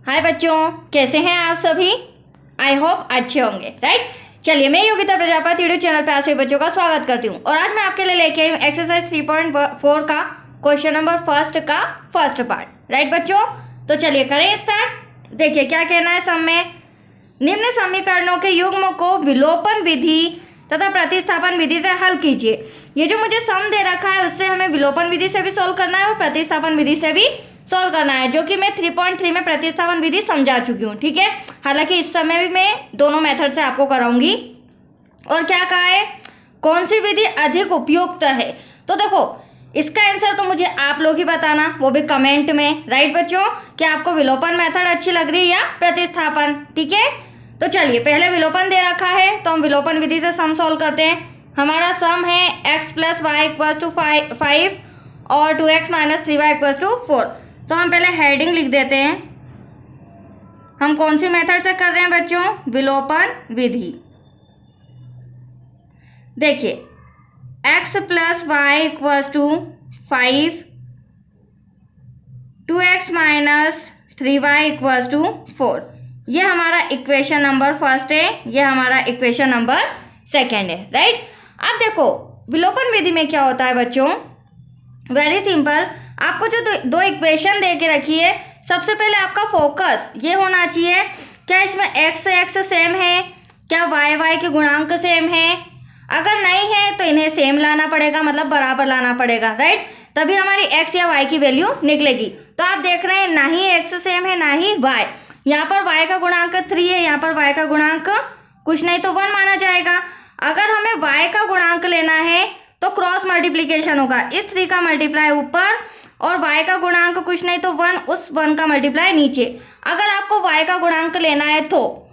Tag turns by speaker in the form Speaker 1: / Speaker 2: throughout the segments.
Speaker 1: हाय बच्चों, कैसे हैं आप सभी। आई होप अच्छे होंगे, राइट। चलिए, मैं योगिता प्रजापति यूट्यूब चैनल पे आप सभी बच्चों का स्वागत करती हूँ और आज मैं आपके लिए लेके आई हूँ एक्सरसाइज 3.4 का क्वेश्चन नंबर फर्स्ट का फर्स्ट पार्ट, राइट बच्चों। तो चलिए करें स्टार्ट। देखिए क्या कहना है सम में। निम्न समीकरणों के युग्म को विलोपन विधि तथा प्रतिस्थापन विधि से हल कीजिए। ये जो मुझे सम दे रखा है उससे हमें विलोपन विधि से भी सॉल्व करना है और प्रतिस्थापन विधि से भी सॉल्व करना है, जो कि मैं 3.3 में प्रतिस्थापन विधि समझा चुकी हूँ, ठीक है। हालांकि इस समय भी मैं दोनों मेथड से आपको कराऊंगी। और क्या कहा है, कौन सी विधि अधिक उपयुक्त है। तो देखो इसका आंसर तो मुझे आप लोग ही बताना, वो भी कमेंट में, राइट बच्चों। कि आपको विलोपन मेथड अच्छी लग रही है या प्रतिस्थापन, ठीक है। तो चलिए पहले विलोपन दे रखा है तो हम विलोपन विधि से सम सॉल्व करते हैं। हमारा सम है x plus Y equals to 5 और 2x minus 3y equals to 4। तो हम पहले हेडिंग लिख देते हैं। हम कौन सी मेथड से कर रहे हैं बच्चों, विलोपन विधि। देखिए x plus Y equals to 5, 2x minus 3y equals to 4। ये हमारा इक्वेशन नंबर फर्स्ट है, ये हमारा इक्वेशन नंबर सेकेंड है, राइट। अब देखो विलोपन विधि में क्या होता है बच्चों, वेरी सिंपल। आपको जो दो इक्वेशन दे के रखी है, सबसे पहले आपका फोकस ये होना चाहिए, क्या इसमें x सेम है, क्या y के गुणांक सेम है। अगर नहीं है तो इन्हें सेम लाना पड़ेगा, मतलब बराबर लाना पड़ेगा, राइट। तभी हमारी x या y की वैल्यू निकलेगी। तो आप देख रहे हैं ना ही x सेम है ना ही y। यहाँ पर y का गुणांक 3 है, यहाँ पर y का गुणांक कुछ नहीं तो 1 माना जाएगा। अगर हमें y का गुणांक लेना है तो क्रॉस मल्टीप्लीकेशन होगा, इस 3 का मल्टीप्लाई ऊपर और y का गुणांक कुछ नहीं तो 1, उस 1 का मल्टीप्लाई नीचे। अगर आपको y का गुणांक लेना है तो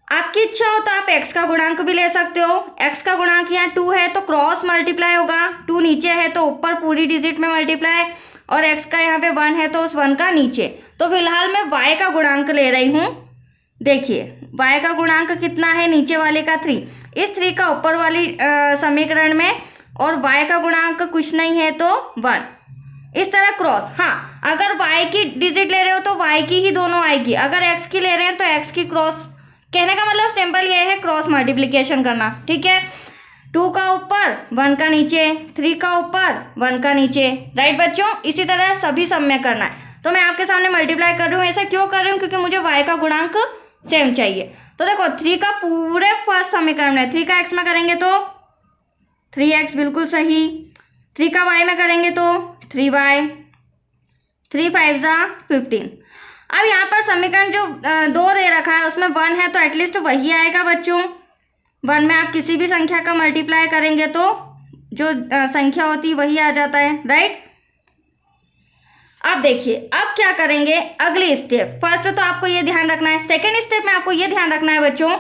Speaker 1: आपकी इच्छा हो तो आप x का गुणांक भी ले सकते हो। x का गुणांक यहाँ 2 है तो क्रॉस मल्टीप्लाई होगा, 2 नीचे है तो ऊपर पूरी डिजिट में मल्टीप्लाई, और x का यहाँ पे 1 है तो उस 1 का नीचे। तो फिलहाल मैं y का गुणांक ले रही हूँ। देखिए y का गुणांक कितना है, नीचे वाले का 3, इस 3 का ऊपर वाली समीकरण में, और y का गुणांक कुछ नहीं है तो 1, इस तरह क्रॉस। हाँ, अगर y की डिजिट ले रहे हो तो y की ही दोनों आएगी, अगर x की ले रहे हैं तो x की क्रॉस। कहने का मतलब सिंपल ये है, क्रॉस मल्टीप्लिकेशन करना, ठीक है। 2 का ऊपर 1 का नीचे, 3 का ऊपर 1 का नीचे, राइट बच्चों। इसी तरह सभी सम में करना है। तो मैं आपके सामने मल्टीप्लाई कर रही हूँ। ऐसा क्यों कर रही हूँ, क्योंकि मुझे y का गुणांक सेम चाहिए। तो देखो 3 का पूरे फर्स्ट समीकरण में 3 का x में करेंगे तो 3x बिल्कुल सही, 3 का y में करेंगे तो 3y, 3 5 जा 15। अब यहाँ पर समीकरण जो 2 दे रखा है उसमें 1 है तो एटलीस्ट वही आएगा बच्चों। 1 में आप किसी भी संख्या का मल्टीप्लाई करेंगे तो जो संख्या होती है वही आ जाता है, राइट। अब देखिए अब क्या करेंगे, अगली स्टेप। फर्स्ट तो आपको ये ध्यान रखना है, सेकेंड स्टेप में आपको ये ध्यान रखना है बच्चों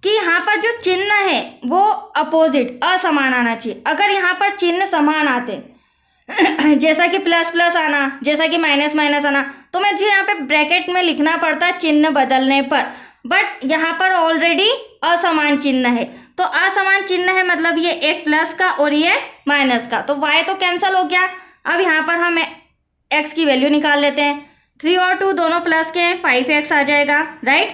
Speaker 1: कि यहाँ पर जो चिन्ह है वो अपोजिट असमान आना चाहिए। अगर यहाँ पर चिन्ह समान आते जैसा कि प्लस प्लस आना, जैसा कि माइनस माइनस आना, तो मुझे यहाँ पे ब्रैकेट में लिखना पड़ता है चिन्ह बदलने पर। बट यहाँ पर ऑलरेडी असमान चिन्ह है, तो असमान चिन्ह है मतलब ये एक प्लस का और ये माइनस का, तो y तो कैंसिल हो गया। अब यहाँ पर हम x की वैल्यू निकाल लेते हैं। 3 और 2 दोनों प्लस के हैं, 5x आ जाएगा, राइट।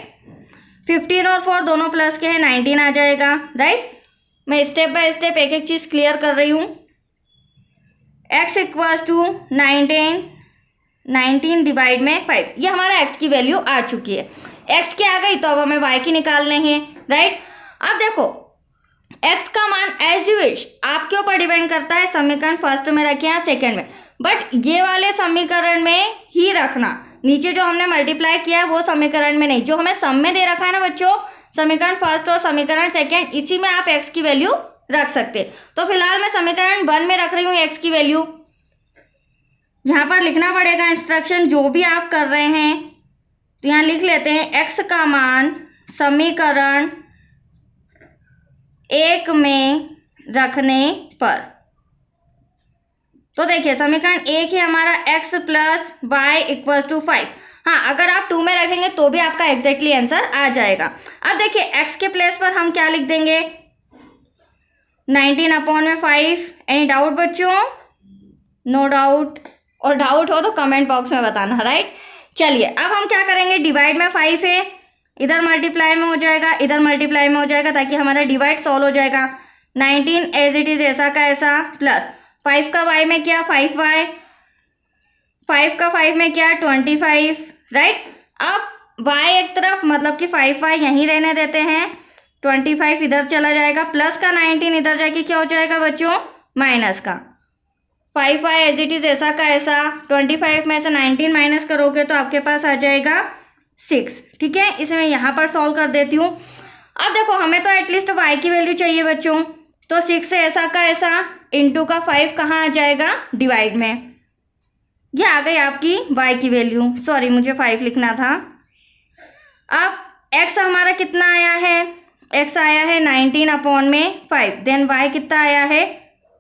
Speaker 1: 15 और 4 दोनों प्लस के हैं, 19 आ जाएगा, राइट। मैं स्टेप बाय स्टेप एक एक चीज़ क्लियर कर रही हूँ। x इक्वल्स टू 19 डिवाइड में 5, ये हमारा x की वैल्यू आ चुकी है। x की आ गई तो अब हमें y की निकालने हैं, राइट। अब देखो x का मान एज यू विश आपके ऊपर डिपेंड करता है, समीकरण फर्स्ट में रखे या सेकंड में, बट ये वाले समीकरण में ही रखना। नीचे जो हमने मल्टीप्लाई किया है वो समीकरण में नहीं, जो हमें सम में दे रखा है ना बच्चों, समीकरण फर्स्ट और समीकरण सेकेंड, इसी में आप x की वैल्यू रख सकते। तो फिलहाल मैं समीकरण 1 में रख रही हूँ x की वैल्यू। यहाँ पर लिखना पड़ेगा इंस्ट्रक्शन जो भी आप कर रहे हैं, तो यहाँ लिख लेते हैं x का मान समीकरण 1 में रखने पर। तो देखिए समीकरण 1 है हमारा x plus Y equals to 5। हाँ, अगर आप 2 में रखेंगे तो भी आपका एग्जैक्टली आंसर आ जाएगा। अब देखिए x के प्लेस पर हम क्या लिख देंगे, 19/5। एनी डाउट बच्चों? नो डाउट, और डाउट हो तो कमेंट बॉक्स में बताना, राइट। चलिए अब हम क्या करेंगे, डिवाइड में 5 है, इधर मल्टीप्लाई में हो जाएगा, इधर मल्टीप्लाई में हो जाएगा, ताकि हमारा डिवाइड सॉल्व हो जाएगा। 19 एज इट इज ऐसा का ऐसा, प्लस 5 का y में क्या 5y, 5 का 5 में क्या 25, राइट। अब y एक तरफ, मतलब कि 5y यहीं रहने देते हैं, 25 इधर चला जाएगा, प्लस का 19 इधर जाके क्या हो जाएगा बच्चों, माइनस का 5y एज इट इज ऐसा का ऐसा, 25 में से 19 माइनस करोगे तो आपके पास आ जाएगा 6, ठीक है। इसे मैं यहाँ पर सॉल्व कर देती हूँ। अब देखो हमें तो एटलीस्ट y की वैल्यू चाहिए बच्चों, तो 6 से ऐसा का ऐसा इंटू का 5 कहाँ आ जाएगा, डिवाइड में। ये आ गई आपकी y की वैल्यू, सॉरी मुझे 5 लिखना था। अब x हमारा कितना आया है, x आया है 19 अपॉन में 5, देन y कितना आया है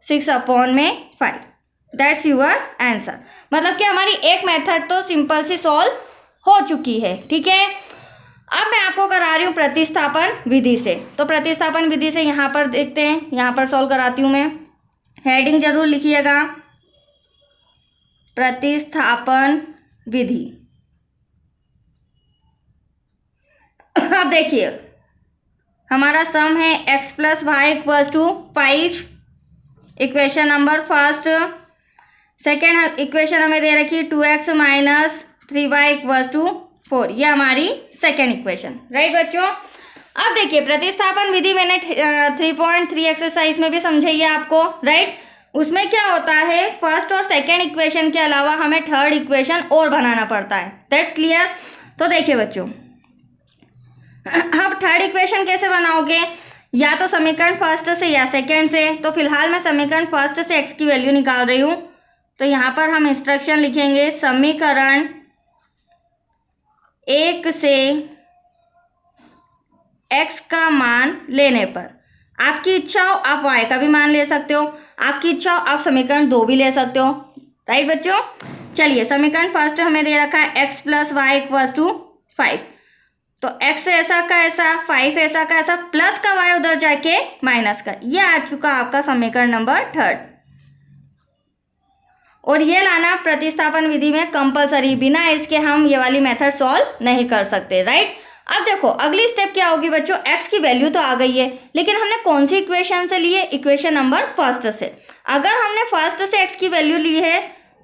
Speaker 1: 6 अपॉन में 5। That's your answer. मतलब कि हमारी एक मेथड तो सिंपल सी सॉल्व हो चुकी है, ठीक है। अब मैं आपको करा रही हूँ प्रतिस्थापन विधि से, तो प्रतिस्थापन विधि से यहाँ पर देखते हैं, यहाँ पर सॉल्व कराती हूँ मैं। हेडिंग जरूर लिखिएगा, प्रतिस्थापन विधि। अब देखिए हमारा सम है x plus Y equals to 5, equation number first. Second equation हमें दे रखी है 2x minus 3y equals to 4, ये हमारी सेकेंड इक्वेशन, राइट बच्चों। अब देखिए प्रतिस्थापन विधि मैंने 3.3 एक्सरसाइज में भी समझाई है आपको, राइट। उसमें क्या होता है, फर्स्ट और सेकेंड इक्वेशन के अलावा हमें थर्ड इक्वेशन और बनाना पड़ता है, दैट्स क्लियर। तो देखिए बच्चों अब थर्ड इक्वेशन कैसे बनाओगे, या तो समीकरण फर्स्ट से या सेकेंड से। तो फिलहाल मैं समीकरण फर्स्ट से x की वैल्यू निकाल रही हूँ, तो यहाँ पर हम इंस्ट्रक्शन लिखेंगे, समीकरण 1 से x का मान लेने पर, आपकी इच्छा हो आप y का भी मान ले सकते हो, आपकी इच्छा हो आप समीकरण 2 भी ले सकते हो, राइट बच्चों। चलिए समीकरण फर्स्ट हमें दे रखा है x plus Y equals to 5, तो x ऐसा का ऐसा, 5 ऐसा का ऐसा, प्लस का y उधर जाके माइनस का, ये आ चुका आपका समीकरण नंबर थर्ड। और ये लाना प्रतिस्थापन विधि में कंपलसरी, बिना इसके हम ये वाली मेथड सॉल्व नहीं कर सकते, राइट। अब देखो अगली स्टेप क्या होगी बच्चों, x की वैल्यू तो आ गई है, लेकिन हमने कौन सी इक्वेशन से ली है, इक्वेशन नंबर फर्स्ट से। अगर हमने फर्स्ट से x की वैल्यू ली है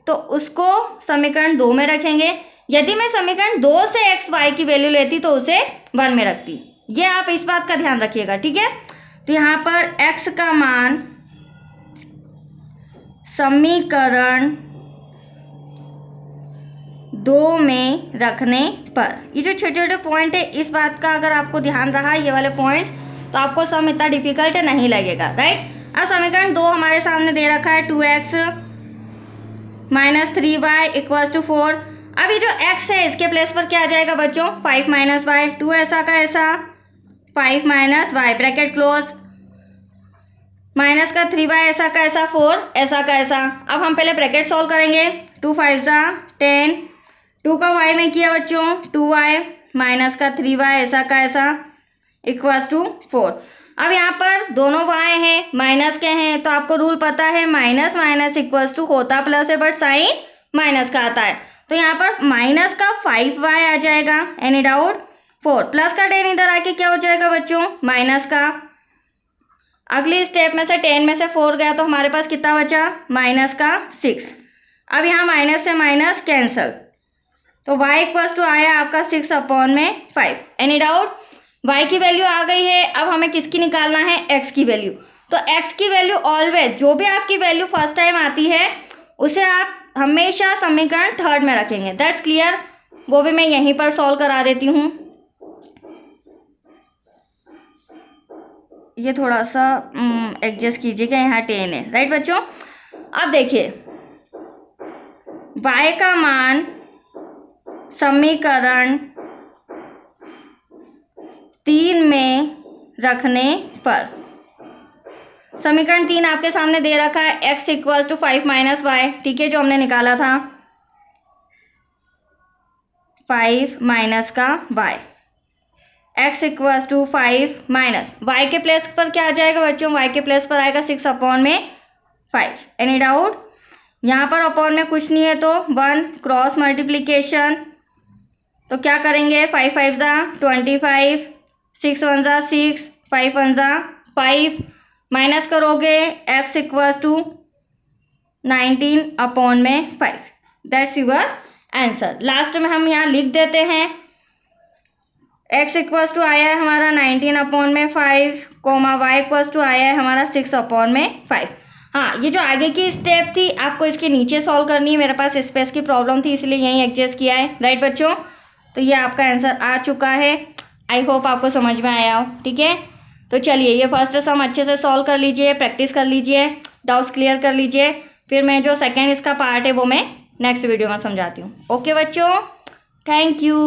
Speaker 1: तो उसको समीकरण 2 में रखेंगे, यदि मैं समीकरण 2 से x y की वैल्यू लेती तो उसे 1 में रखती, ये आप इस बात का ध्यान रखिएगा, ठीक है। तो यहाँ पर x का मान समीकरण 2 में रखने पर, ये जो छोटे छोटे पॉइंट है इस बात का अगर आपको ध्यान रहा ये वाले पॉइंट्स, तो आपको सम इतना डिफिकल्ट नहीं लगेगा, राइट। अब समीकरण 2 हमारे सामने दे रखा है 2x minus 3y equals to 4। अब ये जो x है इसके प्लेस पर क्या आ जाएगा बच्चों, 5 माइनस वाई, 2 ऐसा का ऐसा, 5 minus Y bracket close, minus का 3y ऐसा का ऐसा, 4 ऐसा का ऐसा। अब हम पहले ब्रैकेट सॉल्व करेंगे, 2 5 सा 10, 2 का y में किया बच्चों 2y, माइनस का 3y ऐसा का ऐसा इक्वल्स टू 4। अब यहाँ पर दोनों y हैं, माइनस के हैं, तो आपको रूल पता है माइनस माइनस इक्वल्स टू होता प्लस है, बट साइन माइनस का आता है। तो यहाँ पर माइनस का 5y आ जाएगा, एनी डाउट। 4 प्लस का 10 इधर आके क्या हो जाएगा बच्चों, माइनस का। अगली स्टेप में से 10 में से 4 गया तो हमारे पास कितना बचा, माइनस का 6। अब यहाँ माइनस से माइनस कैंसल, तो y इक्वल्स टू आया आपका 6 अपॉन में 5। एनी डाउट, y की वैल्यू आ गई है। अब हमें किसकी निकालना है, x की वैल्यू। तो x की वैल्यू ऑलवेज, जो भी आपकी वैल्यू फर्स्ट टाइम आती है उसे आप हमेशा समीकरण थर्ड में रखेंगे, दैट्स क्लियर। वो भी मैं यहीं पर सॉल्व करा देती हूँ, ये थोड़ा सा एडजस्ट कीजिएगा, यहाँ 10 है, राइट बच्चों। अब देखिए y का मान समीकरण 3 में रखने पर, समीकरण 3 आपके सामने दे रखा है x equals to 5 minus Y, ठीक है, जो हमने निकाला था 5 माइनस का y, x equals to 5 minus y के प्लेस पर क्या आ जाएगा बच्चों, y के प्लेस पर आएगा 6 अपॉन में 5। एनी डाउट, यहाँ पर अपॉन में कुछ नहीं है तो 1 क्रॉस मल्टीप्लीकेशन तो क्या करेंगे, 5 5 ज़ा 25, 6 1 ज़ा 6, 5 1 ज़ा 5, माइनस करोगे x equals to 19/5। That's your answer. Last में हम यहाँ लिख देते हैं x इक्वल्स टू आया है हमारा 19/5, y इक्वल्स टू आया है हमारा 6/5। हाँ, ये जो आगे की स्टेप थी आपको इसके नीचे सॉल्व करनी है। मेरे पास स्पेस की प्रॉब्लम थी इसलिए यहीं एडजस्ट किया है। राइट बच्चों, तो ये आपका आंसर आ चुका है। आई होप आपको समझ में आया हो। ठीक है, तो चलिए ये फर्स्ट सम अच्छे से सॉल्व कर लीजिए, प्रैक्टिस कर लीजिए, डाउट्स क्लियर कर लीजिए। फिर मैं जो सेकेंड इसका पार्ट है वो मैं नेक्स्ट वीडियो में समझाती हूँ। ओके बच्चों, थैंक यू।